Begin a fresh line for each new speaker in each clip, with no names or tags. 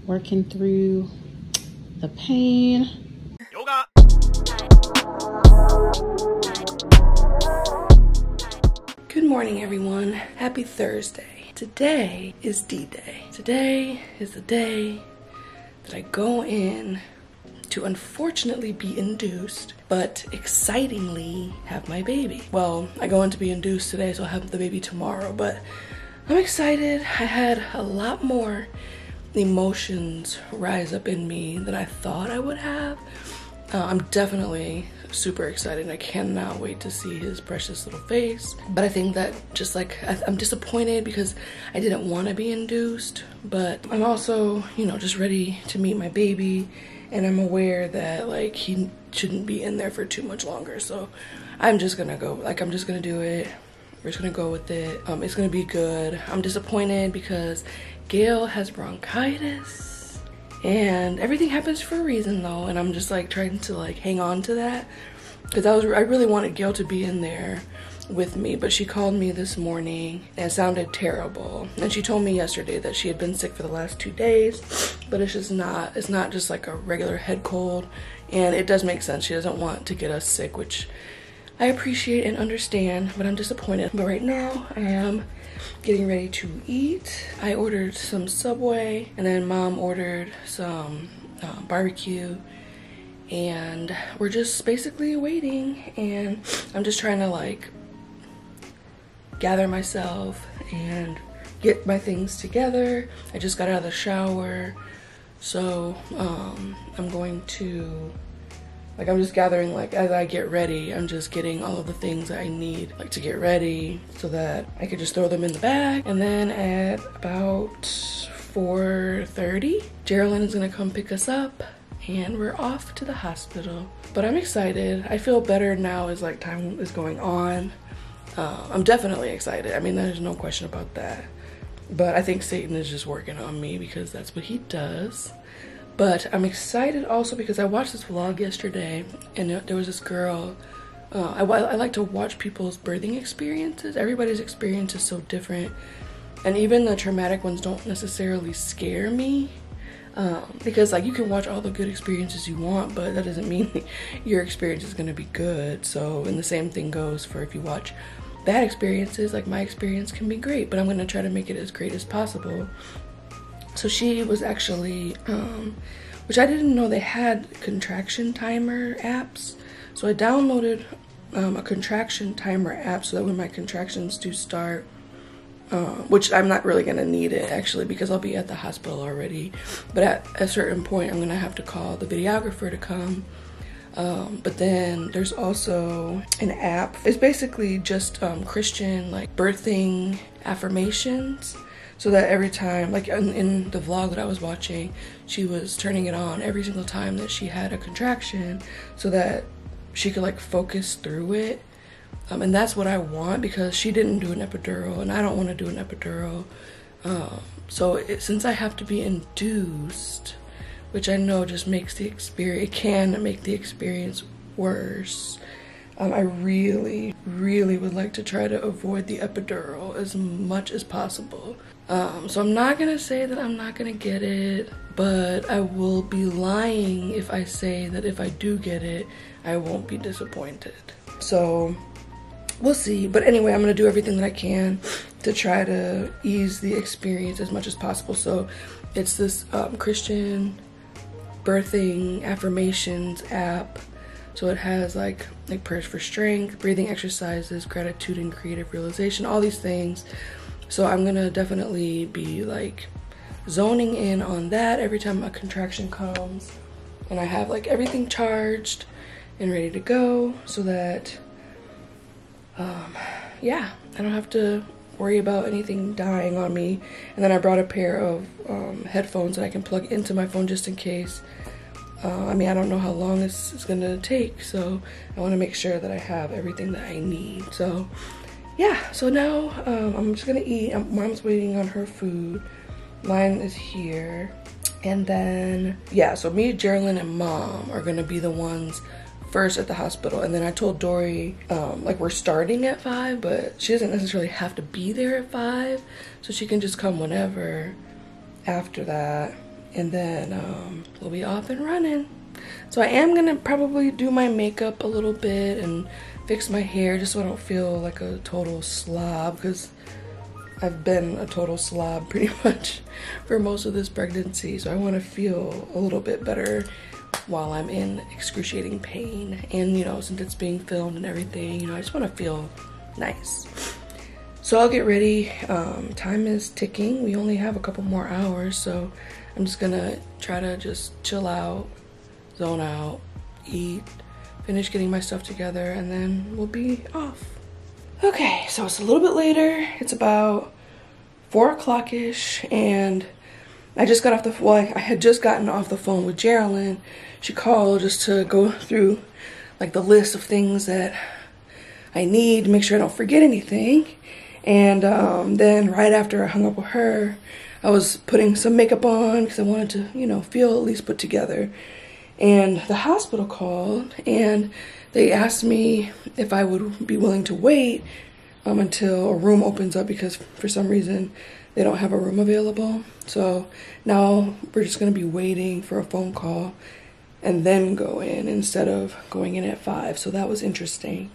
working through the pain.
Yoga.
Good morning, everyone. Happy Thursday. Today is D-Day. Today is the day that I go in to unfortunately be induced, but excitingly have my baby. Well, I go in to be induced today, so I'll have the baby tomorrow, but I'm excited. I had a lot more emotions rise up in me than I thought I would have. I'm definitely super excited. I cannot wait to see his precious little face. But I think that just like, I'm disappointed because I didn't want to be induced, but I'm also, you know, just ready to meet my baby. And I'm aware that like he shouldn't be in there for too much longer. So I'm just gonna go, like I'm just gonna do it. We're just gonna go with it. It's gonna be good. I'm disappointed because Gail has bronchitis. And everything happens for a reason though, and I'm just like trying to like hang on to that because I really wanted Gail to be in there with me, but she called me this morning and it sounded terrible. And she told me yesterday that she had been sick for the last 2 days, but it's not just like a regular head cold, and it does make sense. She doesn't want to get us sick, which I appreciate and understand, but I'm disappointed. But right now I am getting ready to eat. I ordered some Subway, and then Mom ordered some barbecue, and we're just basically waiting, and I'm just trying to like gather myself and get my things together. I just got out of the shower, so I'm going to, like, I'm just gathering, like, as I get ready, I'm just getting all of the things that I need, like, to get ready so that I could just throw them in the bag. And then at about 4:30, Geraldine is gonna come pick us up and we're off to the hospital. But I'm excited. I feel better now as, like, time is going on. I'm definitely excited. I mean, there's no question about that. But I think Satan is just working on me because that's what he does. But I'm excited also because I watched this vlog yesterday, and there was this girl. I like to watch people's birthing experiences. Everybody's experience is so different, and even the traumatic ones don't necessarily scare me, because like you can watch all the good experiences you want, but that doesn't mean your experience is going to be good. So, and the same thing goes for if you watch bad experiences. Like my experience can be great, but I'm going to try to make it as great as possible. So she was actually, which I didn't know they had contraction timer apps. So I downloaded a contraction timer app so that when my contractions do start, which I'm not really gonna need it actually because I'll be at the hospital already. But at a certain point, I'm gonna have to call the videographer to come. But then there's also an app. It's basically just Christian like birthing affirmations. So that every time, like in the vlog that I was watching, she was turning it on every single time that she had a contraction so that she could like focus through it. And that's what I want because she didn't do an epidural and I don't want to do an epidural. So since I have to be induced, which I know just makes the experience, it can make the experience worse. I really, really would like to try to avoid the epidural as much as possible. So I'm not gonna say that I'm not gonna get it, but I will be lying if I say that if I do get it, I won't be disappointed. So we'll see. But anyway, I'm gonna do everything that I can to try to ease the experience as much as possible. So it's this Christian birthing affirmations app. So it has like prayers for strength, breathing exercises, gratitude and creative realization, all these things. So I'm gonna definitely be like zoning in on that every time a contraction comes. And I have like everything charged and ready to go so that, yeah, I don't have to worry about anything dying on me. And then I brought a pair of headphones that I can plug into my phone just in case. I mean, I don't know how long this is gonna take, so I wanna make sure that I have everything that I need. So yeah, so now I'm just gonna eat. Mom's waiting on her food. Mine is here. And then, yeah, so me, Geraldine, and Mom are gonna be the ones first at the hospital. And then I told Dory, like we're starting at 5, but she doesn't necessarily have to be there at 5. So she can just come whenever after that. and then we'll be off and running. So I am gonna probably do my makeup a little bit and fix my hair just so I don't feel like a total slob, because I've been a total slob pretty much for most of this pregnancy. So I want to feel a little bit better while I'm in excruciating pain. And you know, since it's being filmed and everything, you know, I just want to feel nice. So I'll get ready. Time is ticking. We only have a couple more hours, so I'm just gonna try to just chill out, zone out, eat, finish getting my stuff together, and then we'll be off. Okay, so it's a little bit later. It's about 4 o'clock-ish, and I just got off the, well, I had just gotten off the phone with Geraldine. She called just to go through like the list of things that I need to make sure I don't forget anything. And then right after I hung up with her, I was putting some makeup on because I wanted to, you know, feel at least put together. And the hospital called and they asked me if I would be willing to wait until a room opens up, because for some reason they don't have a room available. So now we're just gonna be waiting for a phone call and then go in instead of going in at 5. So that was interesting.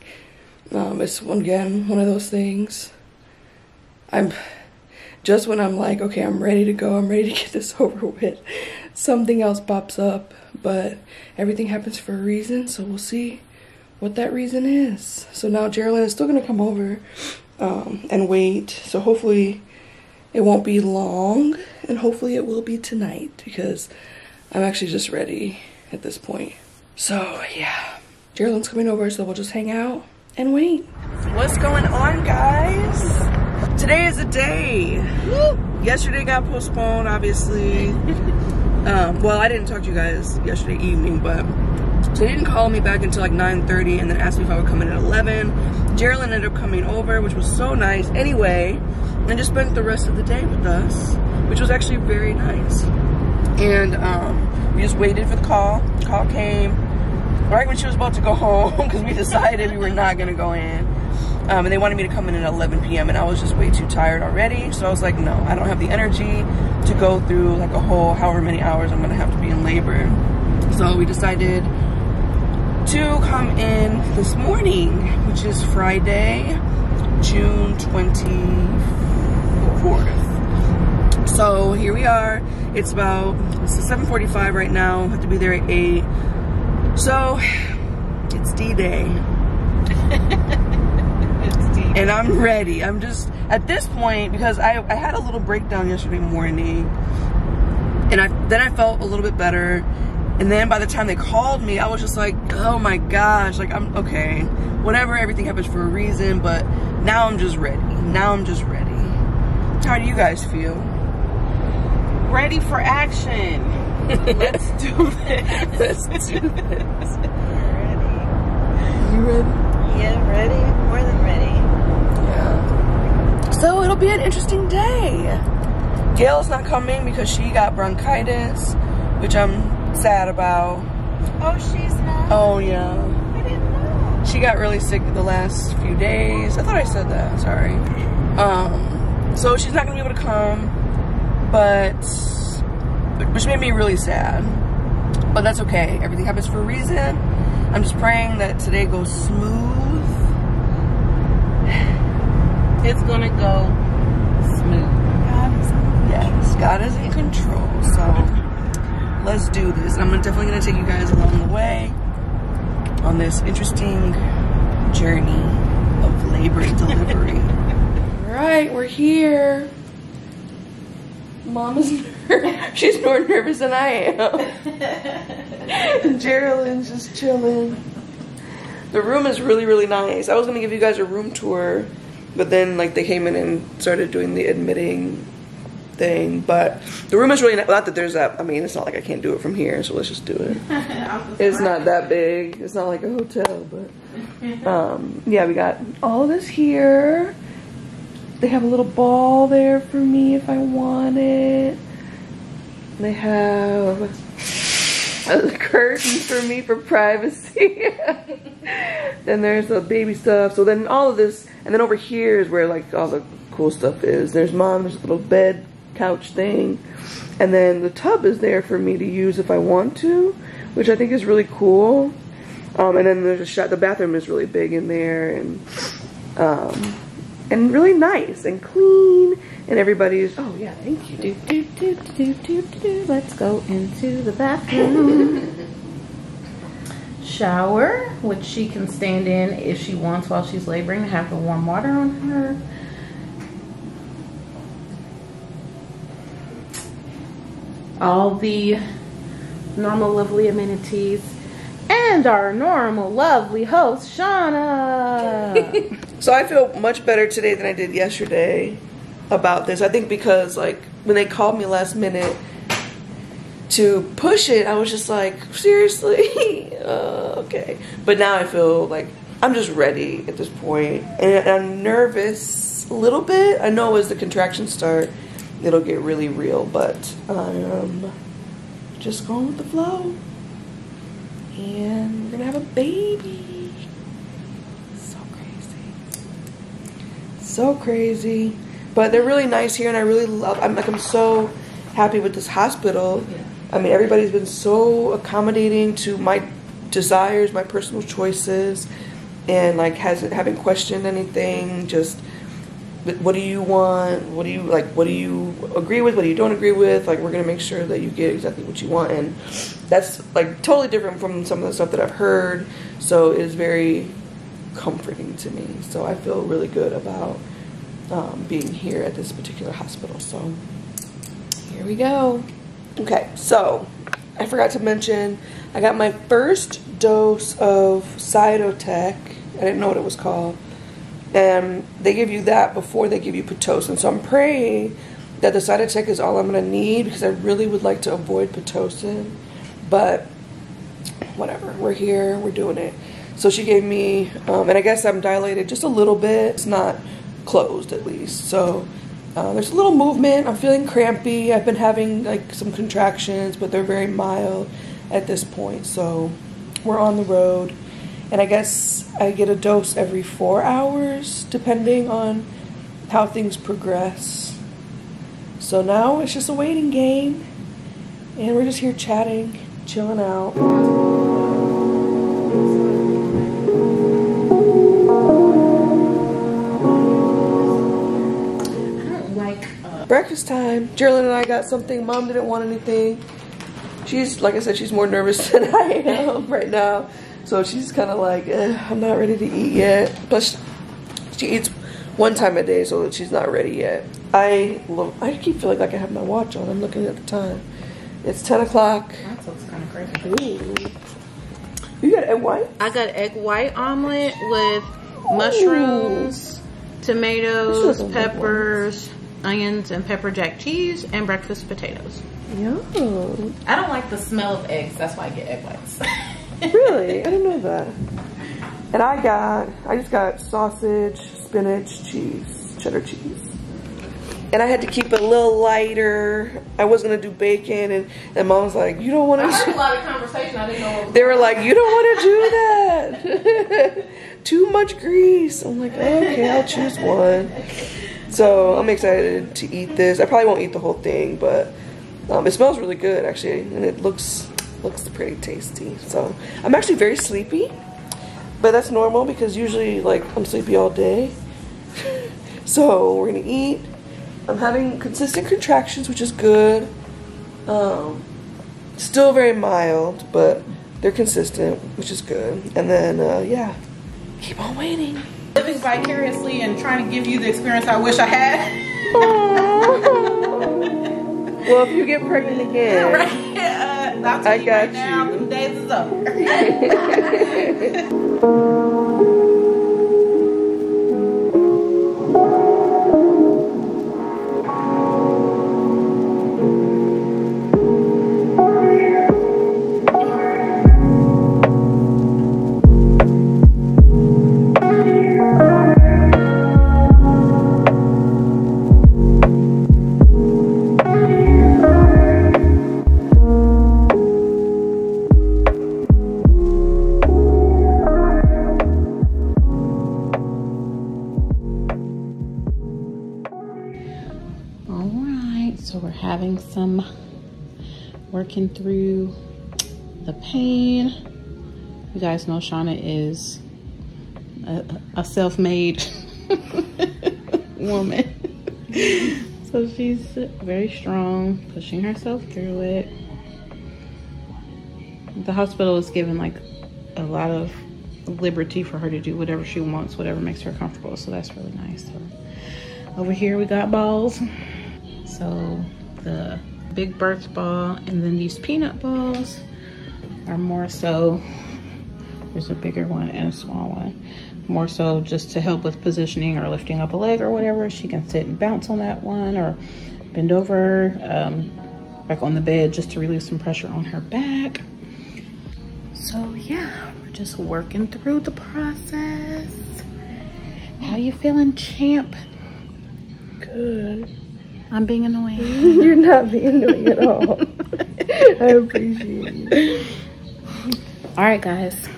It's again one of those things. Just when I'm like, okay, I'm ready to go, I'm ready to get this over with, something else pops up. But everything happens for a reason, so we'll see what that reason is. So now Geraldine is still gonna come over and wait. So hopefully it won't be long, and hopefully it will be tonight, because I'm actually just ready at this point. So yeah, Geraldine's coming over, so we'll just hang out and wait. What's going on, guys? Today is a day. Woo! Yesterday got postponed, obviously. Well, I didn't talk to you guys yesterday evening, but so they didn't call me back until like 9:30 and then asked me if I would come in at 11. Geraldine ended up coming over, which was so nice anyway, and just spent the rest of the day with us, which was actually very nice. And we just waited for the call. The call came right when she was about to go home, because we decided we were not gonna go in. And they wanted me to come in at 11 p.m. and I was just way too tired already. So I was like, no, I don't have the energy to go through like a whole however many hours I'm gonna have to be in labor. So we decided to come in this morning, which is Friday, June 24th. So here we are. It's 7:45 right now. Have to be there at 8. So it's D-Day. And I'm ready. I'm just, at this point, because I had a little breakdown yesterday morning, and then I felt a little bit better, and then by the time they called me, I was just like, oh my gosh, like, I'm okay, whatever, everything happens for a reason, but now I'm just ready. Now I'm just ready. How do you guys feel?
Ready for action. Let's do this.
Let's do this.
Ready.
You ready?
Yeah, ready. More than ready.
So it'll be an interesting day. Gail's not coming because she got bronchitis, which I'm sad about.
Oh, she's not?
Oh, yeah.
I didn't know.
She got really sick the last few days. I thought I said that, sorry. So she's not gonna be able to come, which made me really sad. But that's okay, everything happens for a reason. I'm just praying that today goes smooth.
It's gonna go smooth.
Yes, God is in control. So let's do this. I'm definitely gonna take you guys along the way on this interesting journey of labor and delivery. All right, we're here. Mama's she's more nervous than I am. And Geraldine's just chilling. The room is really, really nice. I was gonna give you guys a room tour, but then like they came in and started doing the admitting thing. But the room is really not that there's that. I mean, it's not like I can't do it from here, so let's just do it. It's not that big. It's not like a hotel, but yeah, we got all of this here. They have a little ball there for me if I want it. They have a curtain for me for privacy. Then there's the baby stuff. So then all of this, and then over here is where like all the cool stuff is. There's Mom, there's a little bed couch thing. And then the tub is there for me to use if I want to, which I think is really cool. And then there's the bathroom is really big in there, and really nice and clean, and everybody's, oh yeah, thank you.
Let's go into the bathroom. Shower, which she can stand in if she wants while she's laboring, to have the warm water on her. All the normal lovely amenities. And our normal, lovely host, Shanna.
So I feel much better today than I did yesterday about this. I think because, like, when they called me last minute to push it, I was just like, seriously? Okay. But now I feel like I'm just ready at this point. And I'm nervous a little bit. I know as the contractions start, it'll get really real. But I'm just going with the flow. And we're gonna have a baby. So crazy. So crazy. But they're really nice here, and I really love, I'm so happy with this hospital. Yeah. I mean, everybody's been so accommodating to my desires, my personal choices, and like haven't questioned anything. Just, what do you want? What do you like? What do you agree with? What do you don't agree with? Like, we're gonna make sure that you get exactly what you want, and that's like totally different from some of the stuff that I've heard. So it is very comforting to me. So I feel really good about being here at this particular hospital. So here we go. Okay, so I forgot to mention I got my first dose of Cytotec. I didn't know what it was called. And they give you that before they give you Pitocin. So I'm praying that the Cytotec is all I'm going to need, because I really would like to avoid Pitocin. But whatever, we're here, we're doing it. So she gave me, and I guess I'm dilated just a little bit. It's not closed, at least. So there's a little movement. I'm feeling crampy. I've been having like some contractions, but they're very mild at this point. So we're on the road. And I guess I get a dose every 4 hours, depending on how things progress. So now it's just a waiting game. And we're just here chatting, chilling out. Breakfast time. Geraldine and I got something. Mom didn't want anything. She's, like I said, she's more nervous than I am right now. So she's kind of like, I'm not ready to eat yet. Plus, she eats one time a day, so she's not ready yet. I keep feeling like I have my watch on. I'm looking at the time. It's 10 o'clock.
That looks kind of crazy.
Ooh. You got egg white?
I got egg white omelet with mushrooms, tomatoes, peppers, onions, and pepper jack cheese, and breakfast potatoes.
Yum.
I don't like the smell of eggs. That's why I get egg whites.
Really? I didn't know that. And I just got sausage, spinach, cheese, cheddar cheese. And I had to keep it a little lighter. I was gonna do bacon, and Mom was like, "You don't want to."
I heard a lot of conversation. I didn't know what was
They were like, "You don't want to do that. Too much grease." I'm like, "Okay, I'll choose one." So I'm excited to eat this. I probably won't eat the whole thing, but it smells really good actually, and it looks pretty tasty. So I'm actually very sleepy, but that's normal because usually like I'm sleepy all day. So we're gonna eat. I'm having consistent contractions, which is good. Still very mild, but they're consistent, which is good. And then yeah, keep on waiting.
Living vicariously and trying to give you the experience I wish I had.
Well, if you get pregnant again,
right.
I got
right now,
you.
2 days is over. working through the pain. You guys know Shanna is a self-made woman. So she's very strong, pushing herself through it. The hospital is giving like a lot of liberty for her to do whatever she wants, whatever makes her comfortable. So that's really nice. So over here we got balls. So the big birth ball and then these peanut balls are more so, there's a bigger one and a small one, more so just to help with positioning or lifting up a leg or whatever. She can sit and bounce on that one or bend over back on the bed just to relieve some pressure on her back. So yeah, we're just working through the process. How you feeling, champ?
Good.
I'm being annoying.
You're not being annoying at all. I appreciate it.
All right, guys.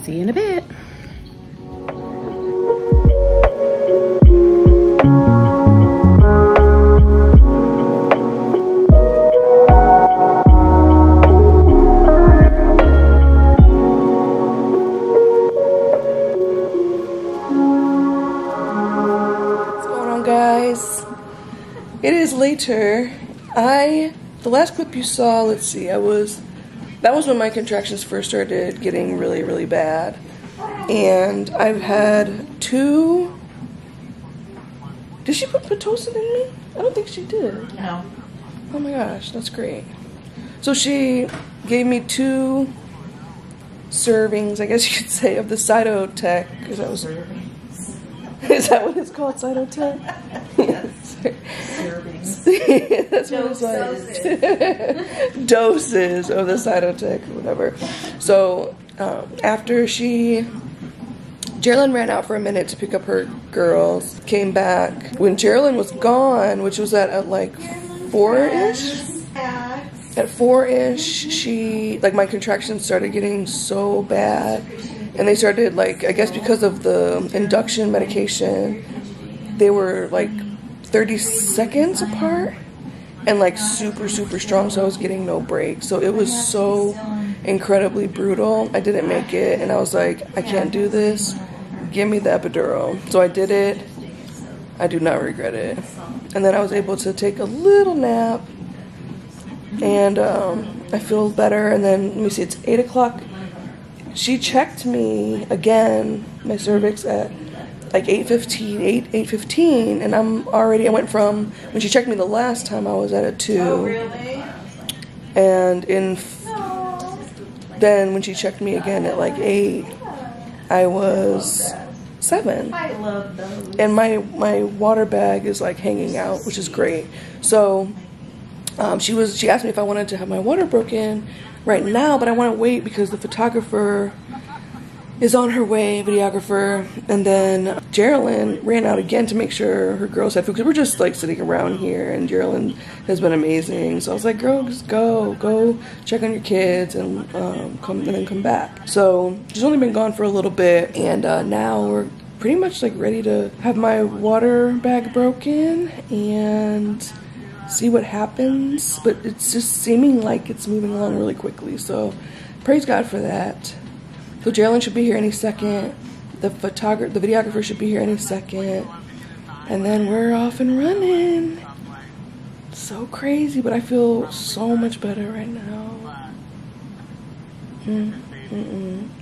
See you in a bit.
It is later. The last clip you saw, let's see, that was when my contractions first started getting really, really bad. And I've had 2, did she put Pitocin in me? I don't think she did.
No.
Oh my gosh, that's great. So she gave me 2 servings, I guess you could say, of the Cytotec. Is that what it's called, Cytotec? That's what it's like. Doses of the Cytotec or whatever. So after Geraldine ran out for a minute to pick up her girls, came back. When Geraldine was gone, which was at like 4-ish, at 4-ish, my contractions started getting so bad. And they started, like, I guess because of the induction medication, they were like 30 seconds apart and like super, super strong. So I was getting no break. So it was so incredibly brutal. I didn't make it. And I was like, I can't do this. Give me the epidural. So I did it. I do not regret it. And then I was able to take a little nap. And I feel better. And then, let me see, it's 8 o'clock. She checked me again, my cervix, at like 8:15, and I went from, when she checked me the last time, I was at a 2.
Oh, really?
And then when she checked me again at like 8, I was 7.
I love those.
And my water bag is like hanging out, which is great. So she asked me if I wanted to have my water broken right now, but I want to wait because the photographer is on her way, videographer. And then Geraldine ran out again to make sure her girls had food, because we're just like sitting around here, and Geraldine has been amazing. So I was like, girl, just go check on your kids and come back. So she's only been gone for a little bit, and now we're pretty much like ready to have my water bag broken and see what happens. But it's just seeming like it's moving along really quickly, so praise God for that. So Geraldine should be here any second. The videographer should be here any second. And then we're off and running. So crazy, but I feel so much better right now.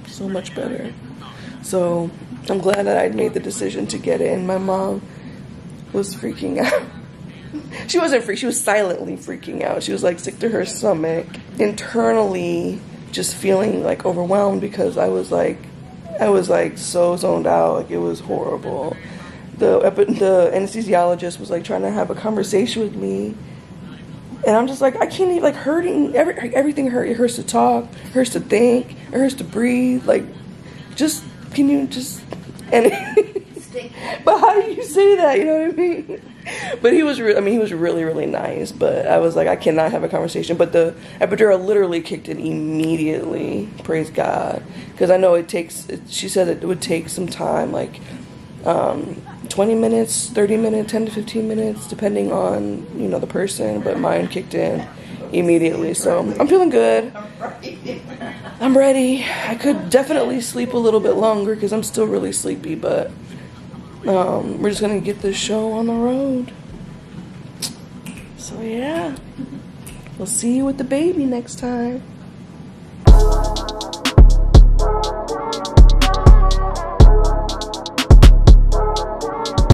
So much better. So I'm glad that I made the decision to get it. And my mom was freaking out. She wasn't she was silently freaking out. She was like sick to her stomach. Internally, just feeling like overwhelmed, because I was like so zoned out. Like, it was horrible. The anesthesiologist was like trying to have a conversation with me, and I'm just like, I can't even, like, hurting, everything hurt. It hurts to talk, it hurts to think, it hurts to breathe. Like, just, can you just, and but how do you say that, you know what I mean? But he was really, really nice. But I was like, I cannot have a conversation. But the epidural literally kicked in immediately. Praise God. Because I know it takes, she said it would take some time, like 20 minutes, 30 minutes, 10 to 15 minutes, depending on, the person. But mine kicked in immediately. So I'm feeling good. I'm ready. I could definitely sleep a little bit longer because I'm still really sleepy, but we're just gonna get this show on the road. So yeah, we'll see you with the baby next time.